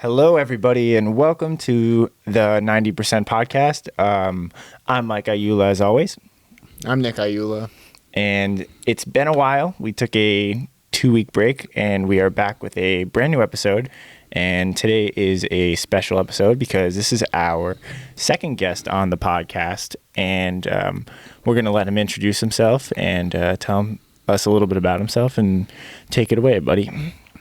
Hello, everybody, and welcome to the 90% podcast. I'm Mike Iula, as always. I'm Nick Iula. And it's been a while. We took a 2-week break, and we are back with a brand new episode. And today is a special episode because this is our second guest on the podcast. And we're going to let him introduce himself and tell us a little bit about himself and take it away, buddy.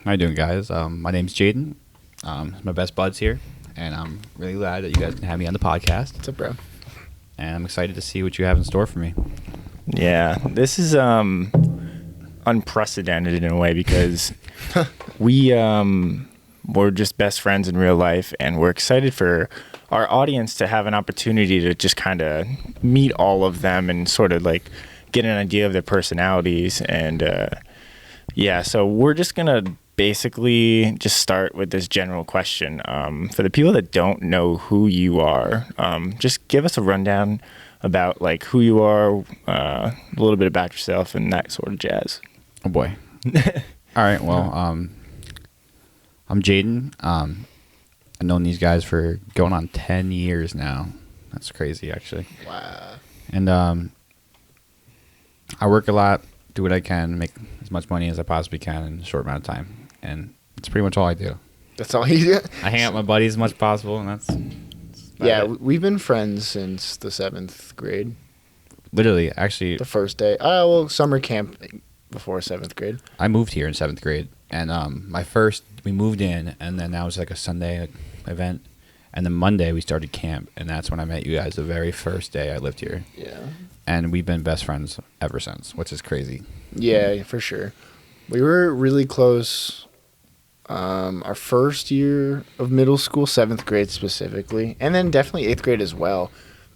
How you doing, guys? My name's Jayden. My best bud's here, and I'm really glad that you guys can have me on the podcast. What's up, bro? And I'm excited to see what you have in store for me. Yeah, this is unprecedented in a way because we're just best friends in real life, and we're excited for our audience to have an opportunity to just kind of meet all of them and sort of like get an idea of their personalities. And so we're just gonna basically just start with this general question. For the people that don't know who you are, just give us a rundown about like who you are, a little bit about yourself and that sort of jazz. Oh boy. All right. Well, I'm Jayden. I've known these guys for going on 10 years now. That's crazy, actually. Wow. And I work a lot, do what I can, make as much money as I possibly can in a short amount of time. And that's pretty much all I do. That's all you do? I hang out with my buddies as much as possible, and that's Yeah, it. we've been friends since the 7th grade. Literally, actually, The first day. Well, summer camp before 7th grade. I moved here in 7th grade, and we moved in, and then that was like a Sunday event, and then Monday we started camp, and that's when I met you guys the very first day I lived here. Yeah. And we've been best friends ever since, which is crazy. Yeah, for sure. We were really close our first year of middle school, 7th grade specifically, and then definitely 8th grade as well.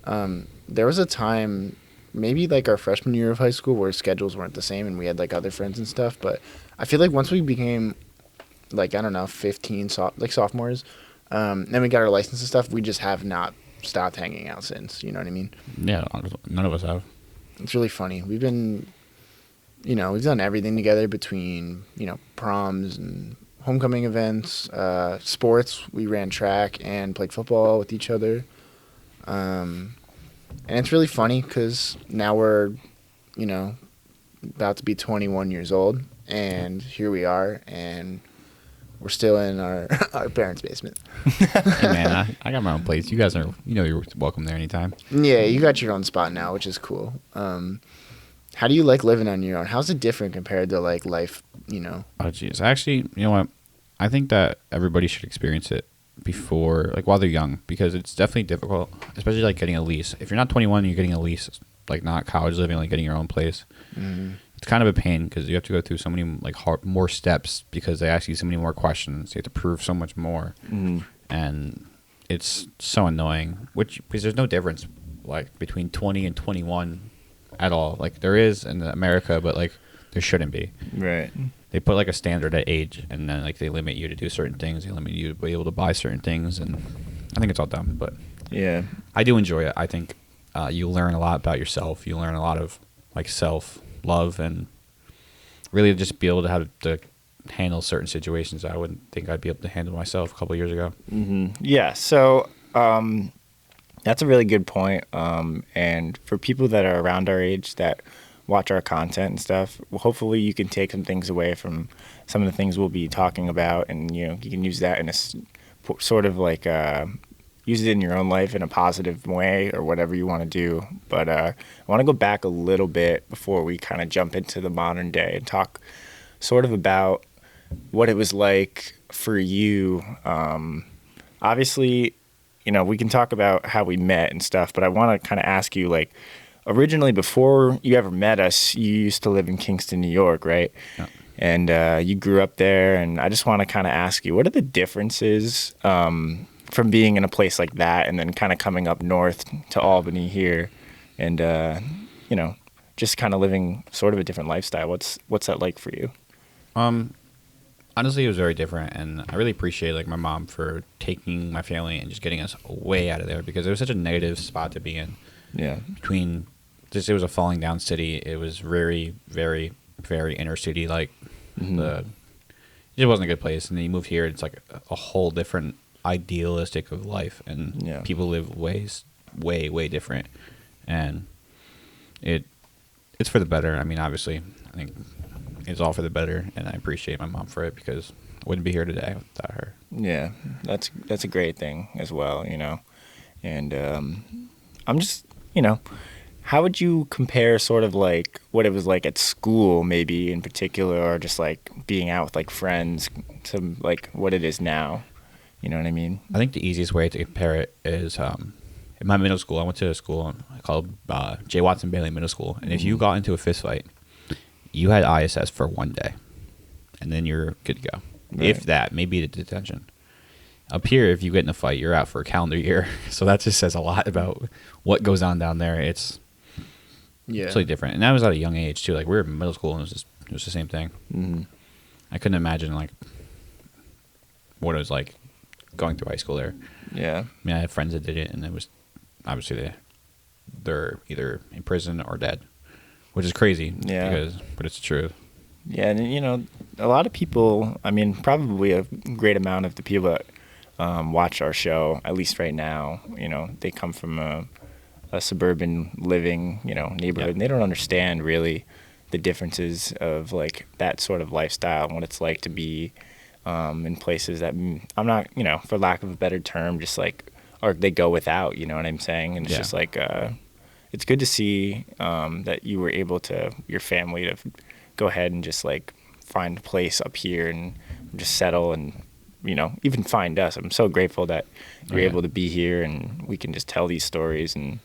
There was a time, maybe like our freshman year of high school, where schedules weren't the same and we had like other friends and stuff. But I feel like once we became like, I don't know, 15, sophomores, then we got our license and stuff, we just have not stopped hanging out since. You know what I mean? Yeah, none of us have. It's really funny. We've been, we've done everything together between, proms and homecoming events, sports. We ran track and played football with each other. And it's really funny because now we're, about to be 21 years old, and here we are, and we're still in our parents' basement. Hey man, I got my own place. You guys are, you're welcome there anytime. Yeah, you got your own spot now, which is cool. How do you like living on your own? How's it different compared to like life, Oh jeez, actually, you know what? I think that everybody should experience it before, like while they're young, because it's definitely difficult, especially like getting a lease. If you're not 21 and you're getting a lease, like not college living, like getting your own place, it's kind of a pain because you have to go through so many like more steps because they ask you so many more questions. You have to prove so much more, and it's so annoying. Because there's no difference like between 20 and 21 at all. Like there is in America, but like there shouldn't be. Right. They put like a standard at age, and then like they limit you to do certain things. They limit you to be able to buy certain things, and I think it's all dumb. But Yeah. I do enjoy it. I think you learn a lot about yourself. You learn a lot of like self-love, and really just be able to have to handle certain situations I wouldn't think I'd be able to handle myself a couple of years ago. Yeah. So that's a really good point. And for people that are around our age that watch our content and stuff, hopefully you can take some things away from some of the things we'll be talking about, and you can use that in a sort of like use it in your own life in a positive way or whatever you want to do. But I want to go back a little bit before we kind of jump into the modern day and talk sort of about what it was like for you. Obviously, we can talk about how we met and stuff, but I want to kind of ask you, like, originally, before you ever met us, you used to live in Kingston, New York, right? Yeah. And you grew up there, and I just want to kind of ask you, what are the differences from being in a place like that and then kind of coming up north to Albany here and, just kind of living sort of a different lifestyle? What's that like for you? Honestly, it was very different, and I really appreciate like my mom for taking my family and just getting us way out of there because it was such a negative spot to be in. Yeah. It was a falling down city. It was very, very, very inner city. Like it wasn't a good place. And then you moved here, it's like a whole different idealistic of life, and people live way different, and it's for the better. I mean, obviously, I think it's all for the better, and I appreciate my mom for it because I wouldn't be here today without her. Yeah, that's a great thing as well, and I'm just, how would you compare sort of like what it was like at school, maybe in particular, or just like being out with like friends to like what it is now? You know what I mean? I think the easiest way to compare it is in my middle school. I went to a school called J. Watson Bailey Middle School, and if you got into a fist fight, you had ISS for one day, and then you're good to go. Right. If that, maybe the detention. Up here, if you get in a fight, you're out for a calendar year. So that just says a lot about what goes on down there. It's totally different, and that was at a young age too. Like we were in middle school, and it was the same thing. Mm-hmm. I couldn't imagine like what it was like going through high school there. Yeah, I mean, I had friends that did it, and it was obviously they're either in prison or dead, which is crazy. Yeah, but it's the truth. Yeah, and a lot of people. I mean, probably a great amount of the people that watch our show, at least right now, they come from a suburban living, neighborhood, and they don't understand really the differences of like that sort of lifestyle and what it's like to be in places that I'm not, for lack of a better term, just like, or they go without, you know what I'm saying? And it's just like, it's good to see that you were able to, your family, to go ahead and just like find a place up here and just settle and, even find us. I'm so grateful that you're able to be here and we can just tell these stories and,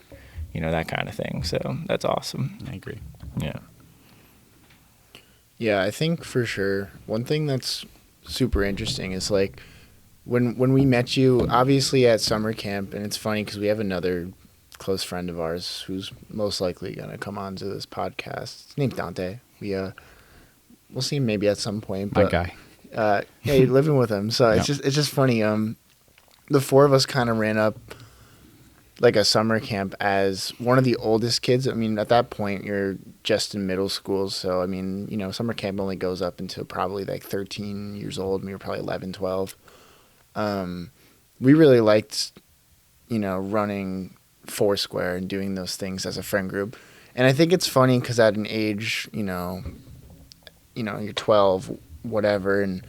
that kind of thing. So that's awesome. I agree. Yeah. Yeah, I think for sure. One thing that's super interesting is like when we met you, obviously at summer camp, and it's funny because we have another close friend of ours who's most likely going to come on to this podcast. His name's Dante. We'll see him maybe at some point. But, my guy. Yeah, you're living with him. So it's just funny. The four of us kind of ran up like a summer camp as one of the oldest kids. I mean, at that point, you're just in middle school. So, I mean, summer camp only goes up until probably like 13 years old. We were probably 11, 12. We really liked, running Foursquare and doing those things as a friend group. And I think it's funny because at an age, you're 12, whatever, and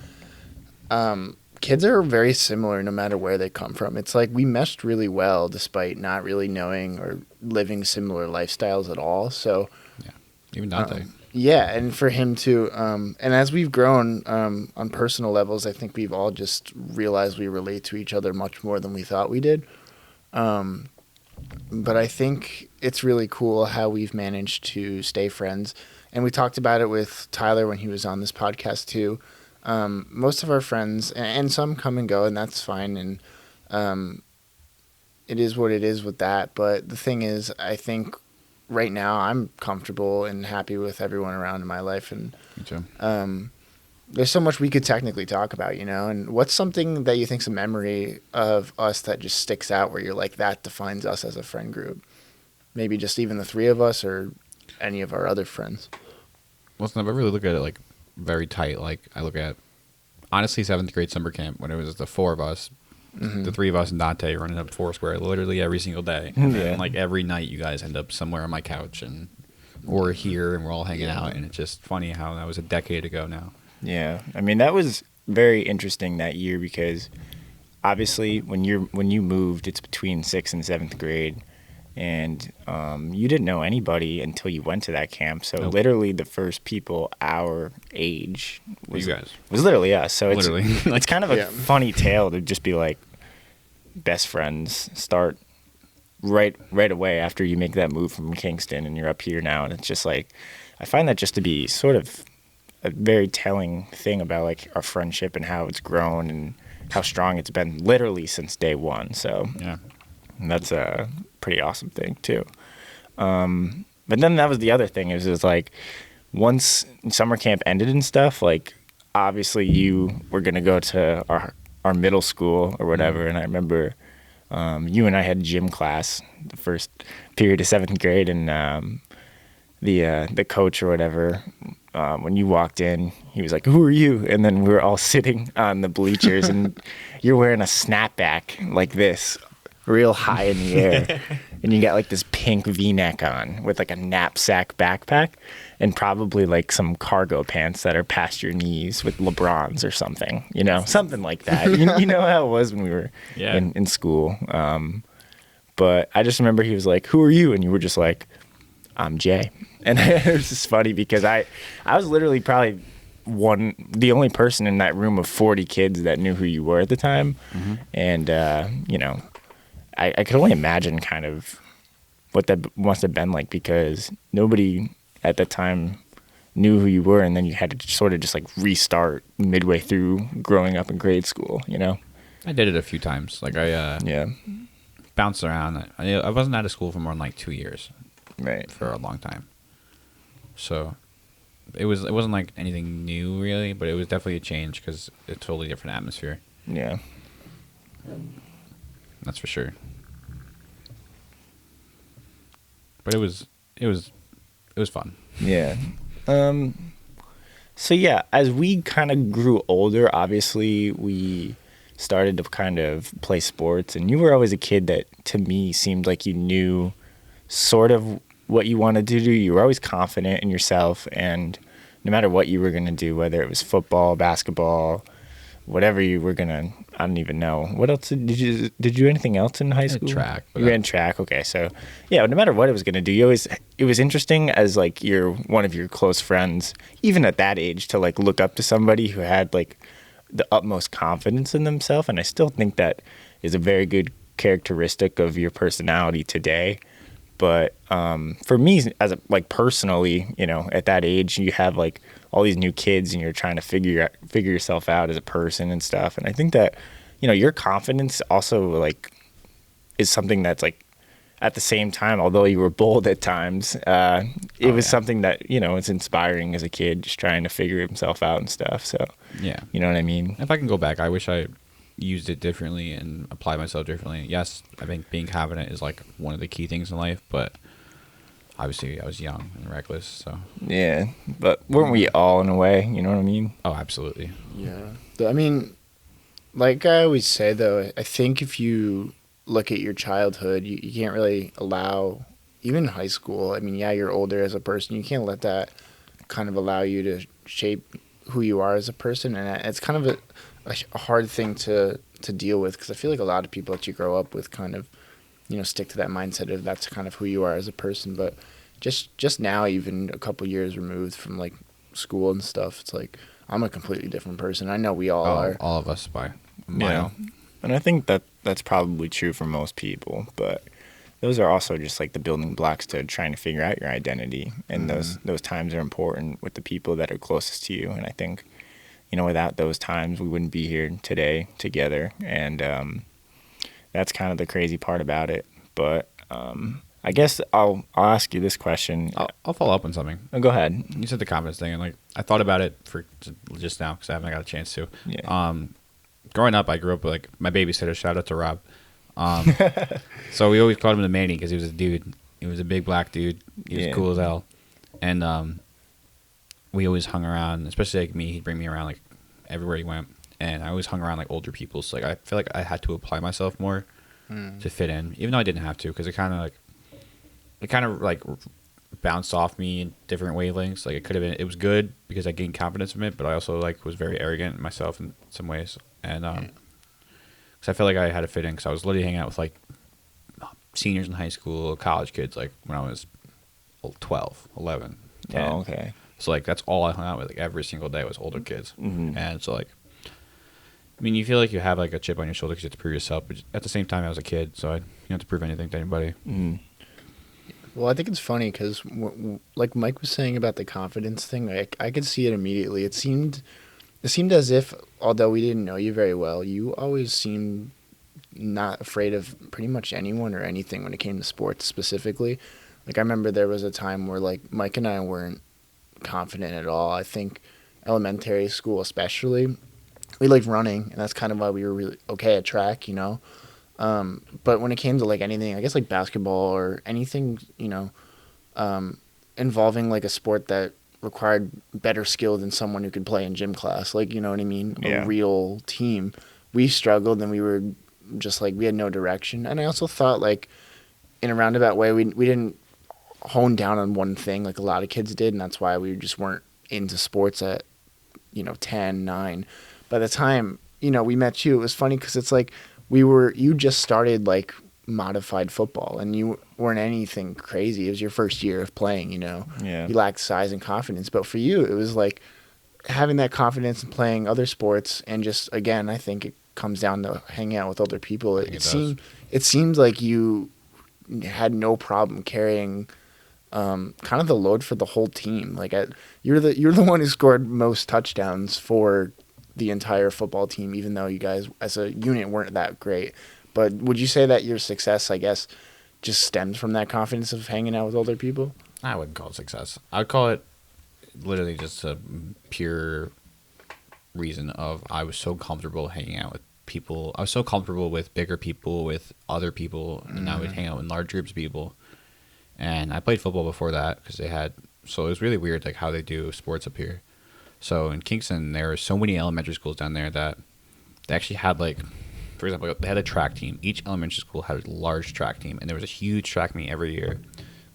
kids are very similar no matter where they come from. It's like we meshed really well despite not really knowing or living similar lifestyles at all. So yeah, even Dante. Yeah, and for him too. And as we've grown on personal levels, I think we've all just realized we relate to each other much more than we thought we did. But I think it's really cool how we've managed to stay friends. And we talked about it with Tyler when he was on this podcast too. Most of our friends, and some come and go, and that's fine. And it is what it is with that. But the thing is, I think right now I'm comfortable and happy with everyone around in my life. And me too. There's so much we could technically talk about, and what's something that you think's a memory of us that just sticks out where you're like, that defines us as a friend group? Maybe just even the three of us or any of our other friends. Well, I really look at it like very tight. Like I look at, honestly, 7th grade summer camp when it was the four of us, the three of us and Dante running up Foursquare literally every single day. And then, like every night you guys end up somewhere on my couch and we're here and we're all hanging out. And it's just funny how that was a decade ago now. Yeah. I mean, that was very interesting that year because obviously when you moved, it's between 6th and 7th grade. And you didn't know anybody until you went to that camp. So literally the first people our age was literally us. So it's kind of a funny tale to just be like best friends start right away after you make that move from Kingston and you're up here now. And it's just like, I find that just to be sort of a very telling thing about like our friendship and how it's grown and how strong it's been literally since day one. So yeah, that's a pretty awesome thing too. But then that was the other thing is like once summer camp ended and stuff, like obviously you were going to go to our middle school or whatever. And I remember you and I had gym class the first period of 7th grade and the coach or whatever when you walked in, he was like, "Who are you?" And then we were all sitting on the bleachers, and you're wearing a snapback like this, real high in the air, and you got like this pink V-neck on with like a knapsack backpack, and probably like some cargo pants that are past your knees with LeBrons or something, something like that. You know how it was when we were in school. But I just remember he was like, "Who are you?" And you were just like, "I'm Jay." And it was just funny because I was literally probably the only person in that room of 40 kids that knew who you were at the time. Mm-hmm. And, I could only imagine kind of what that must have been like, because nobody at the time knew who you were. And then you had to sort of just like restart midway through growing up in grade school, I did it a few times. Like I bounced around. I wasn't out of school for more than like 2 years. Right. For a long time. So it wasn't like anything new really, but it was definitely a change because it's a totally different atmosphere. Yeah. That's for sure. But it was fun. Yeah. So yeah, as we kind of grew older, obviously we started to kind of play sports, and you were always a kid that to me seemed like you knew sort of what you wanted to do. You were always confident in yourself, and no matter what you were going to do, whether it was football, basketball, whatever you were going to, I don't even know. What else did you do anything else in high school? Track. You ran track. Okay. So yeah, no matter what it was going to do, it was interesting as like one of your close friends, even at that age, to like look up to somebody who had like the utmost confidence in themselves. And I still think that is a very good characteristic of your personality today. But for me, as personally, at that age, you have like all these new kids, and you're trying to figure yourself out as a person and stuff. And I think that, your confidence also like is something that's like at the same time, although you were bold at times, it was something that it's inspiring as a kid, just trying to figure himself out and stuff. So yeah, you know what I mean. If I can go back, I wish I used it differently and applied myself differently. Yes, I think being confident is like one of the key things in life, but obviously I was young and reckless, so yeah. But weren't we all in a way? You know what I mean? Oh, absolutely. Yeah. I mean, like I always say though, I think if you look at your childhood, you can't really allow, even high school, I mean, yeah, you're older as a person, you can't let that kind of allow you to shape who you are as a person. And it's kind of a hard thing to deal with, because I feel like a lot of people that you grow up with kind of, stick to that mindset of that's kind of who you are as a person. But just now, even a couple years removed from like school and stuff, it's like I'm a completely different person. I know we all are. All of us by a Yeah. mile. And I think that's probably true for most people, but those are also just like the building blocks to trying to figure out your identity. And those times are important with the people that are closest to you. And I think, without those times, we wouldn't be here today together. And that's kind of the crazy part about it. But I guess I'll ask you this question. I'll follow up on something. Oh, go ahead. You said the confidence thing, and like I thought about it for just now because I haven't got a chance to. Yeah. Growing up, I grew up with like my babysitter. Shout out to Rob. So we always called him the Manny because he was a dude. He was a big black dude. He was cool as hell, and we always hung around. Especially like me, he'd bring me around like everywhere he went, and I always hung around like older people. So like I feel like I had to apply myself more to fit in, even though I didn't have to, because it kind of like bounced off me in different wavelengths. Like it was good because I gained confidence from it, but I also like was very arrogant in myself in some ways, and because I felt like I had to fit in, because I was literally hanging out with like seniors in high school, college kids, like when I was 12, 11, 10. Oh, okay. So like that's all I hung out with, like every single day was older kids, and so like, I mean, you feel like you have like a chip on your shoulder because you have to prove yourself, but at the same time, I was a kid, so I didn't have to prove anything to anybody. Well, I think it's funny because, like Mike was saying about the confidence thing, I could see it immediately. It seemed as if, although we didn't know you very well, you always seemed not afraid of pretty much anyone or anything when it came to sports specifically. Like I remember there was a time where like Mike and I weren't confident at all. I think elementary school especially, we liked running, and that's kind of why we were really okay at track, But when it came to like anything, I guess like basketball or anything, involving like a sport that required better skill than someone who could play in gym class. Like, you know what I mean? Yeah. A real team. We struggled and we were just like, we had no direction. And I also thought, like, in a roundabout way, we didn't hone down on one thing like a lot of kids did. And that's why we just weren't into sports at, 10, 9. By the time, we met you, it was funny because it's like you just started like modified football and you weren't anything crazy. It was your first year of playing, Yeah. You lacked size and confidence. But for you, it was like having that confidence and playing other sports. And just, again, I think it comes down to hanging out with other people. It seemed like you had no problem carrying kind of the load for the whole team. Like you're the one who scored most touchdowns for the entire football team, even though you guys as a unit weren't that great. But would you say that your success, I guess, just stems from that confidence of hanging out with older people? I wouldn't call it success. I would call it literally just a pure reason of I was so comfortable hanging out with people. I was so comfortable with bigger people, with other people, and I would hang out in large groups of people. And I played football before that because so it was really weird like how they do sports up here. So in Kingston, there are so many elementary schools down there that they actually had like, for example, they had a track team. Each elementary school had a large track team, and there was a huge track meet every year.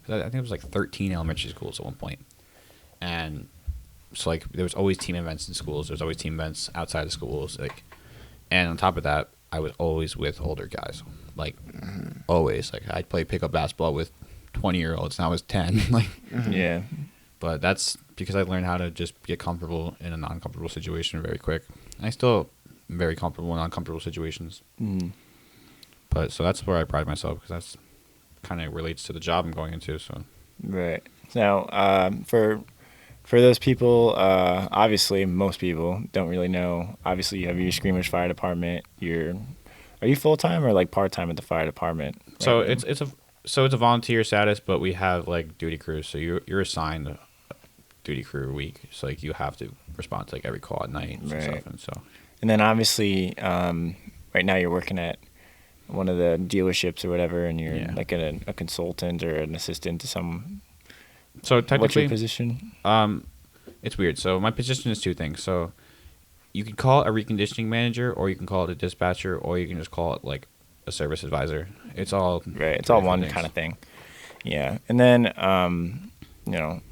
I think it was like 13 elementary schools at one point. And so like there was always team events in schools. There was always team events outside of schools. And on top of that, I was always with older guys. Like always. Like I'd play pickup basketball with 20-year-olds, and I was 10. Yeah. But that's because I learned how to just get comfortable in a non-comfortable situation very quick. I still am very comfortable in uncomfortable situations. Mm. But so that's where I pride myself because that's kind of relates to the job I'm going into. So Right. Now, for those people, obviously most people don't really know. Obviously, you have your Screamers Fire Department. Are you full time or like part time at the fire department? so Right. it's a volunteer status, but we have like duty crews. So you're assigned a duty crew a week. So like you have to respond to like every call at night and Right. stuff. And so And then obviously, right now you're working at one of the dealerships or whatever, and you're like a consultant or an assistant to some. so What's technically, your position? it's weird. So my position is two things. So you can call it a reconditioning manager, or you can call it a dispatcher, or you can just call it like a service advisor. It's all Right. It's all different one things. kind of thing. Yeah. And then,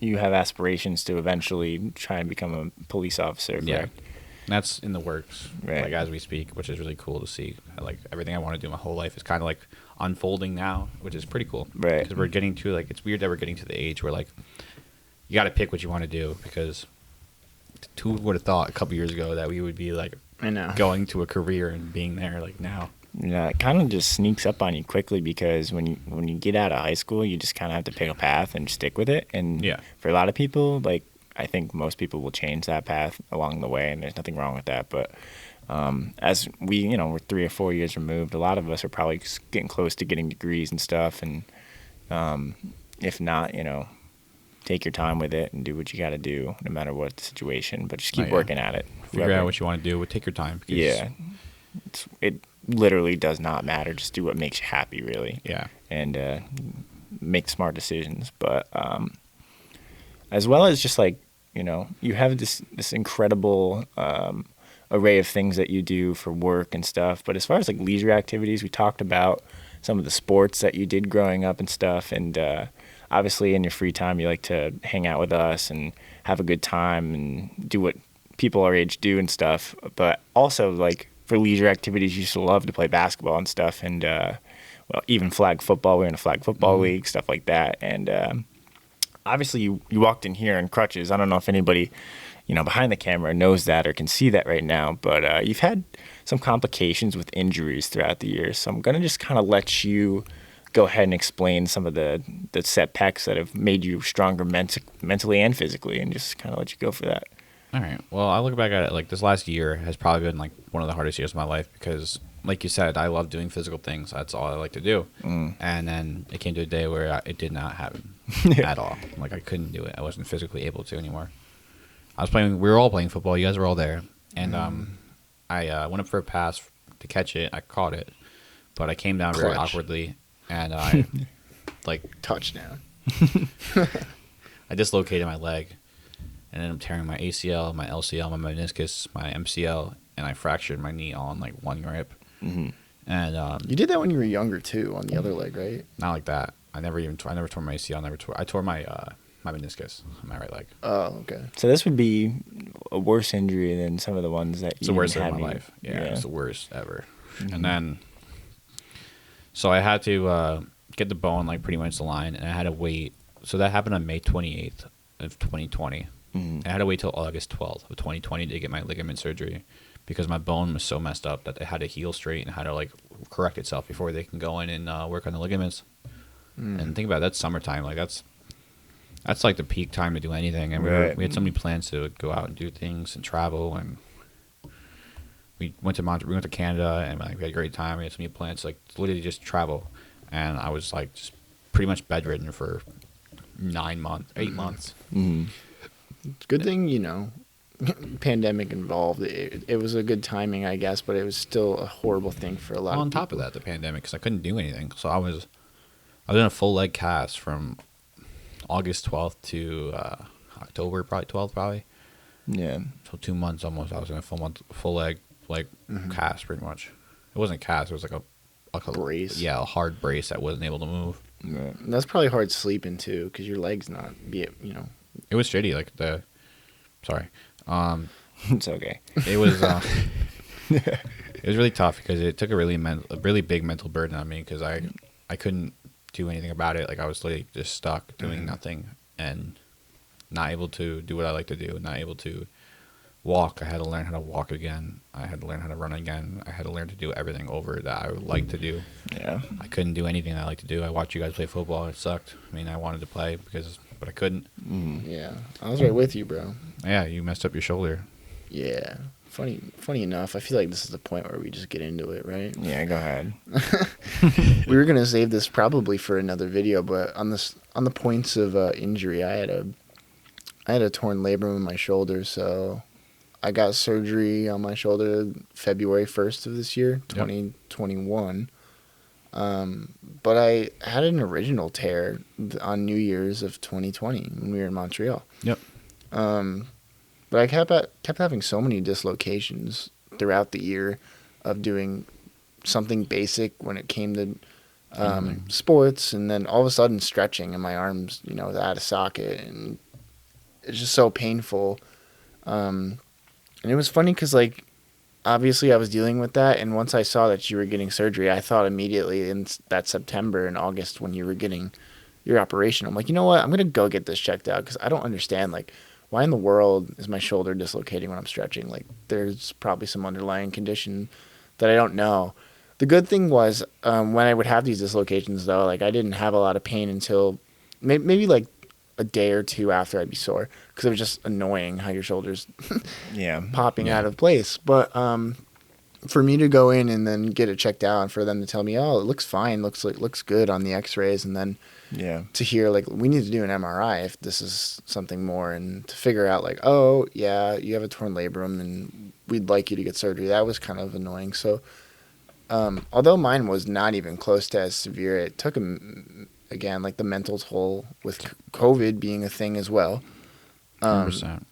you have aspirations to eventually try and become a police officer. Yeah. Correct? That's in the works, Right. like as we speak, which is really cool to see. Like everything I want to do my whole life is kind of like unfolding now, which is pretty cool. Right. Because we're getting to like, it's weird that we're getting to the age where like you got to pick what you want to do, because who would have thought a couple years ago that we would be like I know. going to a career and being there like now. Yeah, it kind of just sneaks up on you quickly because when you get out of high school, you just kind of have to pick a path and stick with it. And Yeah. for a lot of people, like I think most people will change that path along the way, and there's nothing wrong with that. But as we're 3 or 4 years removed, a lot of us are probably getting close to getting degrees and stuff. And if not, take your time with it and do what you got to do, no matter what the situation. But just keep working at it. Figure out what you want to do. But take your time. Because, Yeah, it literally does not matter. Just do what makes you happy, really. Yeah. And make smart decisions. But as well as just like, you have this incredible array of things that you do for work and stuff. But as far as like leisure activities, we talked about some of the sports that you did growing up and stuff. And obviously in your free time, you like to hang out with us and have a good time and do what people our age do and stuff. But also like for leisure activities, you used to love to play basketball and stuff. And even flag football. We're in a flag football league, stuff like that. And obviously you walked in here in crutches. I don't know if anybody, behind the camera knows that or can see that right now, but you've had some complications with injuries throughout the years. So I'm going to just kind of let you go ahead and explain some of the setbacks that have made you stronger mentally and physically, and just kind of let you go for that. All right. Well, I look back at it like this last year has probably been like one of the hardest years of my life because, like you said, I love doing physical things. That's all I like to do. And then it came to a day where it did not happen at all. Like I couldn't do it. I wasn't physically able to anymore. We were all playing football. You guys were all there. And I went up for a pass to catch it. I caught it. But I came down very Clutch. awkwardly. And I, Touchdown. I dislocated my leg. and then I'm tearing my ACL, my LCL, my meniscus, my MCL, and I fractured my knee all in like one grip. Mm-hmm. And You did that when you were younger too, on the other leg, right? not like that. I never tore my ACL. I tore my my meniscus on my right leg. Oh, okay. So this would be a worse injury than some of the ones that It's you the worst had of my me- life. Yeah, it's the worst ever. Mhm. And then, so I had to get the bone like pretty much aligned, and I had to wait. So that happened on May 28th of 2020. Mhm. I had to wait till August 12th of 2020 to get my ligament surgery because my bone was so messed up that it had to heal straight and had to like correct itself before they can go in and work on the ligaments. And think about it, that's summertime. Like that's like the peak time to do anything. And Right. we had so many plans to go out and do things and travel, and we went to Canada, and like we had a great time. We had so many plans, like literally just travel. And I was like just pretty much bedridden for 8 months. Mhm. Good thing, pandemic involved. It was a good timing, I guess, but it was still a horrible thing for a lot On of top of people. that, the pandemic, because I couldn't do anything. So I was in a full leg cast from August 12th to October 12th probably. Yeah. So 2 months almost. I was in a full leg cast pretty much. It wasn't cast. It was like a Brace. Yeah, a hard brace that wasn't able to move. Right. And that's probably hard sleeping too, because your leg's not, It was shitty. Like sorry. It's okay. It was it was really tough because it took a really big mental burden on me because I couldn't do anything about it. Like I was literally just stuck doing nothing and not able to do what I like to do, not able to walk. I had to learn how to walk again. I had to learn how to run again. I had to learn to do everything over that I would like to do. Yeah. I couldn't do anything that I like to do. I watched you guys play football. It sucked. I mean, I wanted to play but I couldn't. Yeah. I was right with you, bro. Yeah, you messed up your shoulder. Yeah. Funny enough, I feel like this is the point where we just get into it, right? Yeah, go ahead. We were gonna save this probably for another video, but on the points of injury, I had a torn labrum in my shoulder, so I got surgery on my shoulder February 1st of this year, 2021. But I had an original tear on New Year's of 2020 when we were in Montreal. Yep. But I kept having so many dislocations throughout the year of doing something basic when it came to sports, and then all of a sudden stretching and my arms, was out of socket, and it's just so painful. And it was funny because, like, obviously I was dealing with that, and once I saw that you were getting surgery, I thought immediately in that September and August when you were getting your operation, I'm like, you know what? I'm going to go get this checked out because I don't understand, like, why in the world is my shoulder dislocating when I'm stretching? Like, there's probably some underlying condition that I don't know. The good thing was when I would have these dislocations, though, like, I didn't have a lot of pain until maybe like a day or two after I'd be sore because it was just annoying how your shoulder's popping out of place. But for me to go in and then get it checked out and for them to tell me, oh, it looks fine, looks good on the x-rays, and then to hear, like, we need to do an MRI if this is something more, and to figure out, like, oh, yeah, you have a torn labrum and we'd like you to get surgery. That was kind of annoying. So although mine was not even close to as severe, it took, again, like, the mental toll with COVID being a thing as well, 100%.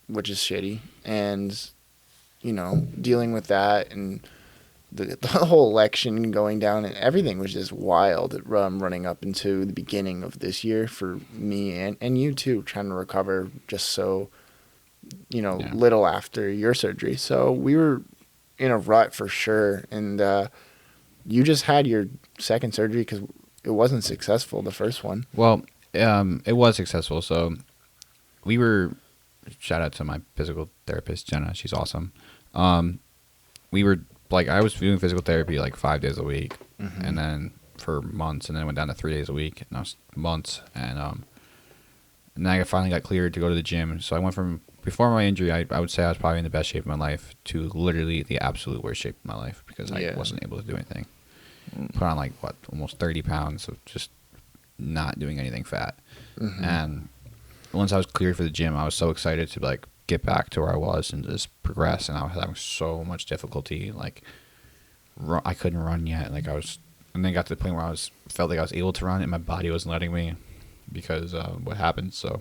which is shitty. And, dealing with that and the whole election going down and everything was just wild running up into the beginning of this year for me and you too, trying to recover just so, little after your surgery. So we were in a rut for sure. And you just had your second surgery because it wasn't successful, the first one. Well, it was successful. So shout out to my physical therapist, Jenna. She's awesome. We were, like, I was doing physical therapy like 5 days a week, and then for months, and then it went down to 3 days a week, and that was months, and then I finally got cleared to go to the gym. So I went from, before my injury, I would say I was probably in the best shape of my life, to literally the absolute worst shape of my life because I wasn't able to do anything. Put on, like, almost 30 pounds of just not doing anything fat. And once I was cleared for the gym, I was so excited to, like, get back to where I was and just progress, and I was having so much difficulty. Like, I couldn't run yet. Like, and then got to the point where felt like I was able to run, and my body wasn't letting me because what happened. So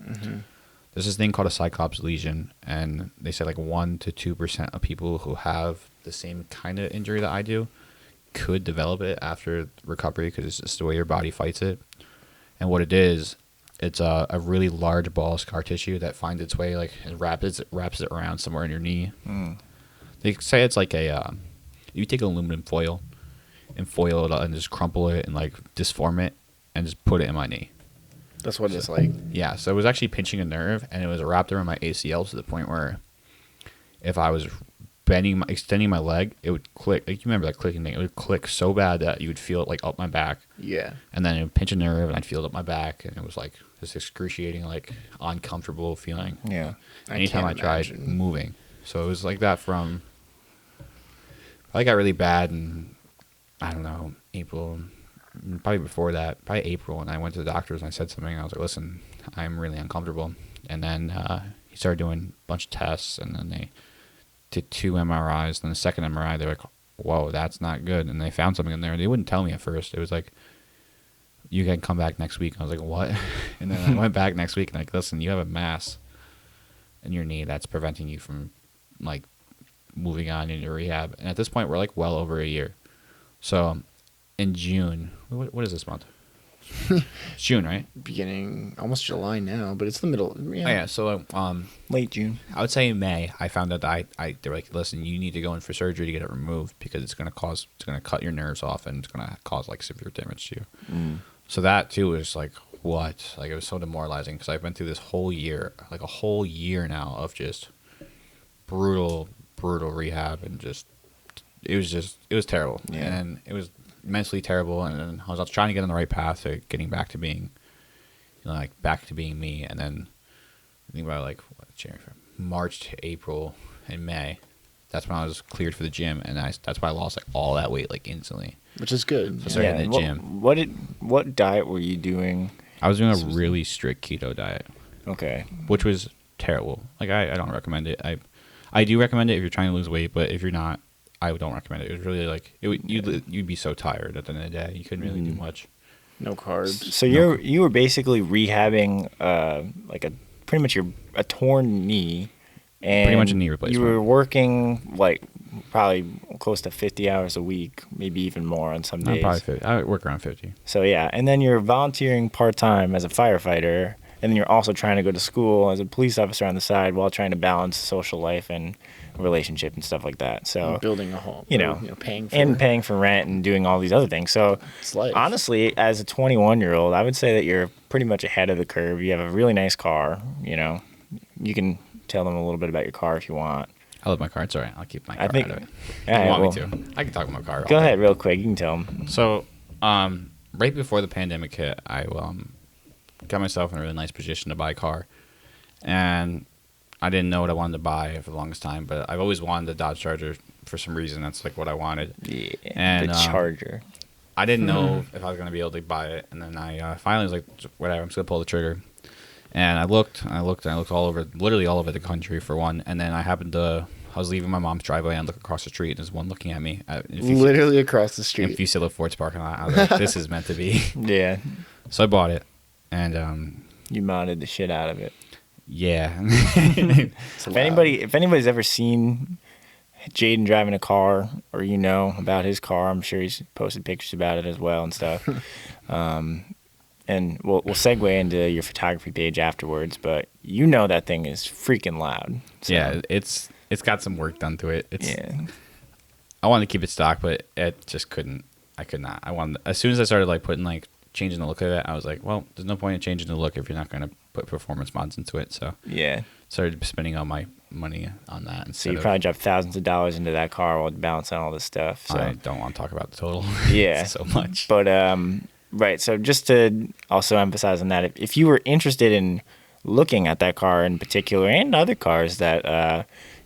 there's this thing called a cyclops lesion, and they say like 1 to 2% of people who have the same kind of injury that I do could develop it after recovery because it's just the way your body fights it. And what it is, it's a really large ball of scar tissue that finds its way, like, and wraps it around somewhere in your knee. They say it's like you take aluminum foil and foil it and just crumple it and like disform it and just put it in my knee. That's what it's like. Yeah, so it was actually pinching a nerve, and it was wrapped around my ACL to the point where if I was extending my leg, it would click. Like, you remember that clicking thing? It would click so bad that you would feel it like up my back. Yeah. And then it would pinch a nerve, and I'd feel it up my back, and it was like this excruciating, like uncomfortable feeling. Yeah. Anytime I tried moving, so it was like that from. I got really bad, and I don't know, April. Probably before that, probably April, and I went to the doctors and I said something. And I was like, "Listen, I'm really uncomfortable." And then he started doing a bunch of tests, and then they did 2 MRIs. Then the second MRI, they're like, "Whoa, that's not good." And they found something in there. They wouldn't tell me at first. It was like, "You can come back next week." I was like, "What?" And then I went back next week and like, "Listen, you have a mass in your knee that's preventing you from like moving on into rehab." And at this point, we're like well over a year. So in June, what is this month? It's June, right? Beginning, almost July now, but it's the middle. Yeah. Oh, yeah. So Late June. I would say in May, I found out that they were like, "Listen, you need to go in for surgery to get it removed because it's gonna cut your nerves off and it's gonna cause like severe damage to you." So that too was like, what? Like, it was so demoralizing because I've been through this whole year, like a whole year now of just brutal rehab, and it was terrible. Yeah. And it was mentally terrible, and then I was trying to get on the right path to getting back to being, back to being me. And then I think about March to April and May, that's when I was cleared for the gym, and that's why I lost like all that weight like instantly. Which is good. So I started in the gym. What diet were you doing? I was doing a really strict keto diet. Okay. Which was terrible. Like, I don't recommend it. I do recommend it if you're trying to lose weight, but if you're not, I don't recommend it. It was really like you'd be so tired at the end of the day. You couldn't really do much. No carbs. So you were basically rehabbing a torn knee, and pretty much a knee replacement. You were working like probably close to 50 hours a week, maybe even more on some days. Probably 50. I work around 50. So yeah, and then you're volunteering part-time as a firefighter, and then you're also trying to go to school as a police officer on the side while trying to balance social life and relationship and stuff like that. So building a home, paying for rent and doing all these other things. So it's life. Honestly, as a 21-year-old, I would say that you're pretty much ahead of the curve. You have a really nice car. You can tell them a little bit about your car if you want. I love my car. It's all right. I'll keep my car out of it. If you want me to. I can talk about my car. Go ahead real quick. You can tell them. So, right before the pandemic hit, I got myself in a really nice position to buy a car. And I didn't know what I wanted to buy for the longest time, but I've always wanted a Dodge Charger for some reason. That's like what I wanted. Yeah, and, the Charger. I didn't know if I was going to be able to buy it. And then I finally was like, whatever, I'm just going to pull the trigger. And I looked all over, literally all over the country for one. And then I was leaving my mom's driveway and I look across the street and there's one looking at me. Literally across the street. In Fusillo Ford's parking lot. I was like, this is meant to be. Yeah. So I bought it. And you modded the shit out of it. Yeah. If anybody's ever seen Jayden driving a car, or about his car, I'm sure he's posted pictures about it as well and stuff. And we'll segue into your photography page afterwards, but that thing is freaking loud. So. Yeah, it's got some work done to it. I wanted to keep it stock, but it just couldn't. I could not. As soon as I started changing the look of it, I was like, well, there's no point in changing the look if you're not going to put performance mods into it. So yeah, started spending all my money on that. So you probably dropped thousands of dollars into that car while balancing all this stuff. So I don't want to talk about the total. Yeah, so much. But right. So just to also emphasize on that, if you were interested in looking at that car in particular and other cars that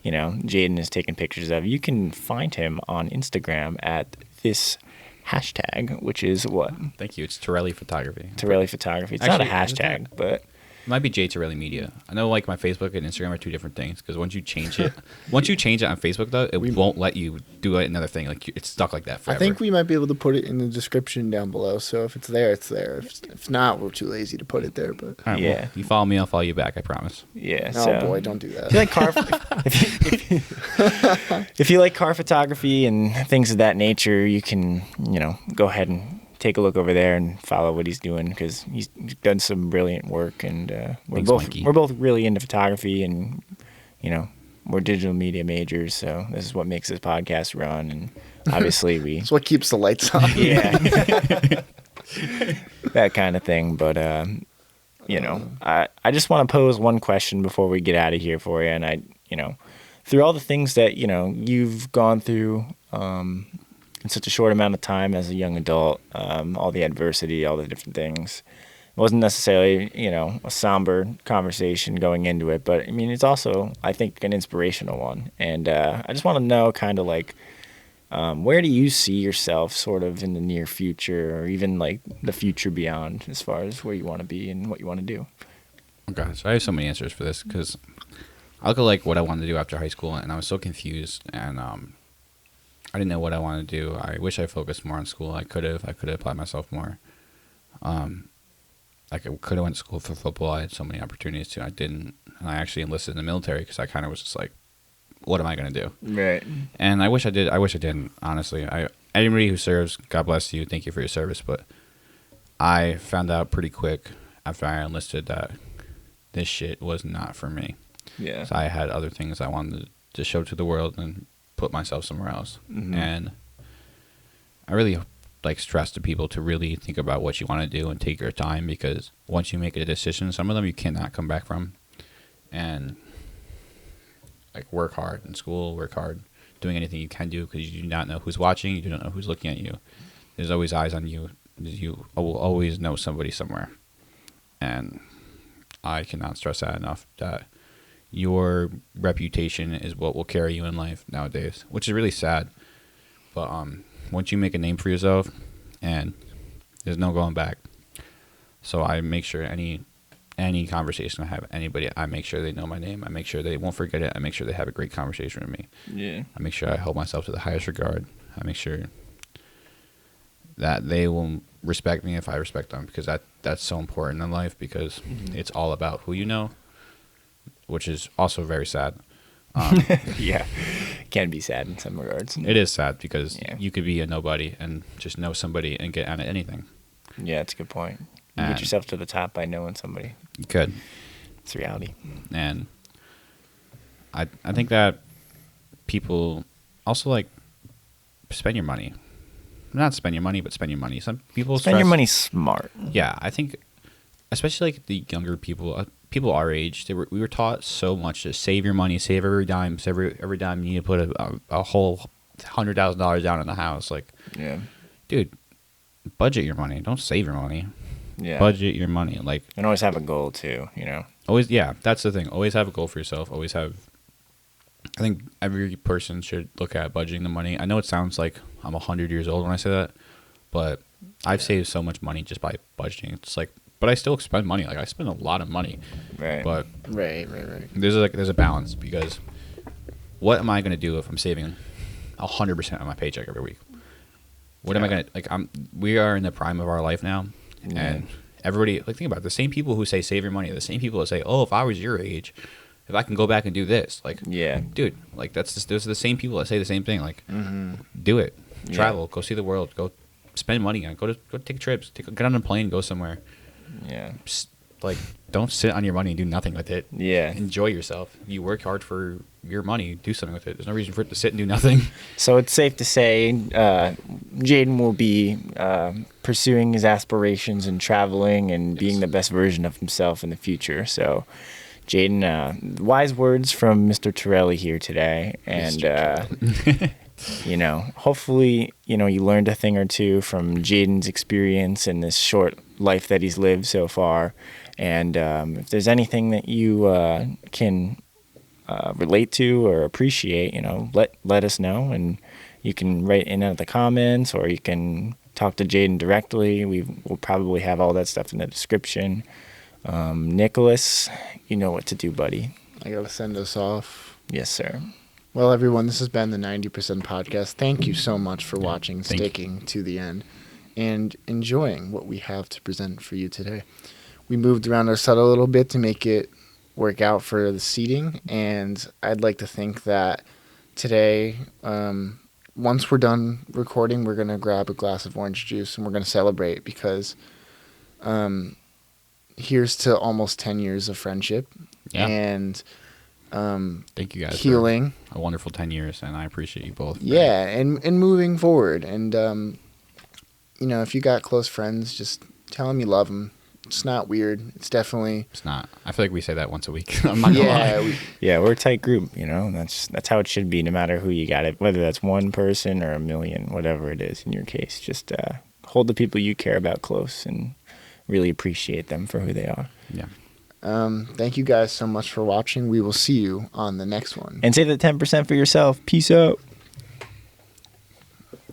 Jayden is taking pictures of, you can find him on Instagram at this hashtag, which is what? Thank you. It's Torelli Photography. Torelli Photography. It's actually not a hashtag, but It might be J Torelli Media. I know like my Facebook and Instagram are two different things because once you change it on Facebook though, it won't let you do another thing. Like it's stuck like that forever. I think we might be able to put it in the description down below. So if it's there, it's there. If not, we're too lazy to put it there. But All right, well, you follow me, I'll follow you back. I promise. Yeah. oh So boy, don't do that. if you like car, if you like car photography and things of that nature, you can go ahead and take a look over there and follow what he's doing because he's done some brilliant work, and Thanks, Mikey. we're both really into photography, and we're digital media majors, so this is what makes this podcast run, and obviously we It's what keeps the lights on. yeah that kind of thing. But I just want to pose one question before we get out of here for you, and through all the things that you've gone through in such a short amount of time as a young adult, all the adversity, all the different things. It wasn't necessarily, a somber conversation going into it, but I mean, it's also, I think, an inspirational one. And I just want to know kind of like, where do you see yourself sort of in the near future, or even like the future beyond, as far as where you want to be and what you want to do? Okay, so I have so many answers for this because I look at like what I wanted to do after high school, and I was so confused, and I didn't know what I wanted to do. I wish I focused more on school. I could have applied myself more. Like I could have went to school for football. I had so many opportunities to. I didn't, and I actually enlisted in the military because I kind of was just like, what am I going to do? Right. And I wish I did. I wish I didn't. Honestly, anybody who serves, God bless you. Thank you for your service. But I found out pretty quick after I enlisted that this shit was not for me. Yeah. So I had other things I wanted to show to the world and put myself somewhere else. Mm-hmm. And I really stress to people to really think about what you want to do and take your time, because once you make a decision, some of them you cannot come back from. And work hard in school, work hard doing anything you can do, because you do not know who's watching, you do not know who's looking at you. There's always eyes on you. You will always know somebody somewhere. And I cannot stress that enough, that your reputation is what will carry you in life nowadays, which is really sad. But once you make a name for yourself, and there's no going back. So I make sure any conversation I have with anybody, I make sure they know my name. I make sure they won't forget it. I make sure they have a great conversation with me. Yeah. I make sure I hold myself to the highest regard. I make sure that they will respect me if I respect them, because that's so important in life, because it's all about who you know, which is also very sad. Yeah. Can be sad in some regards. It is sad because Yeah. you could be a nobody and just know somebody and get out of anything. Yeah, that's a good point. You And- get yourself to the top by knowing somebody. You could. It's reality. And I think that people also spend your money. Not spend your money, but spend your money. Some people Spend your stress- money smart. Yeah, I think especially the younger people, people our age, we were taught so much to save your money, save every dime, save every dime. You need to put a whole $100,000 down in the house. Yeah. Dude, budget your money. Don't save your money. Yeah. Budget your money. And always have a goal too, Always, yeah, that's the thing. Always have a goal for yourself. Always have. I think every person should look at budgeting the money. I know it sounds like I'm 100 years old when I say that, but I've saved so much money just by budgeting. It's but I still spend money. I spend a lot of money. Right. But Right. there's a balance, because what am I going to do if I'm saving 100% of my paycheck every week? What am I going to we are in the prime of our life now, and everybody think about it. The same people who say save your money, the same people that say, "Oh, if I was your age, if I can go back and do this," yeah. dude, those are the same people that say the same thing. Do it, travel, go see the world, go spend money on, go take trips, get on a plane, go somewhere. Yeah. Don't sit on your money and do nothing with it. Yeah. Enjoy yourself. You work hard for your money, do something with it. There's no reason for it to sit and do nothing. So it's safe to say Jayden will be pursuing his aspirations and traveling and being the best version of himself in the future. So, Jayden, wise words from Mr. Torelli here today. And, hopefully, you learned a thing or two from Jayden's experience in this short life that he's lived so far. And if there's anything that you can relate to or appreciate, let us know, and you can write in the comments, or you can talk to Jayden directly. We'll probably have all that stuff in the description. Nicholas, you know what to do, buddy. I got to send us off. Yes, sir. Well, everyone, this has been the 90% podcast. Thank you so much for watching, thank you. sticking to the end, and enjoying what we have to present for you today. We moved around our set a little bit to make it work out for the seating, and I'd like to think that today, once we're done recording, we're going to grab a glass of orange juice and we're going to celebrate because here's to almost 10 years of friendship and thank you guys healing. for a wonderful 10 years, and I appreciate you both. Yeah, and moving forward. And, if you got close friends, just tell them you love them. It's not weird. It's definitely... It's not. I feel like we say that once a week. I'm not gonna lie. We're a tight group, That's how it should be, no matter who you got it, whether that's one person or a million, whatever it is in your case. Just hold the people you care about close and really appreciate them for who they are. Yeah. Thank you guys so much for watching. We will see you on the next one. And save the 10% for yourself. Peace out.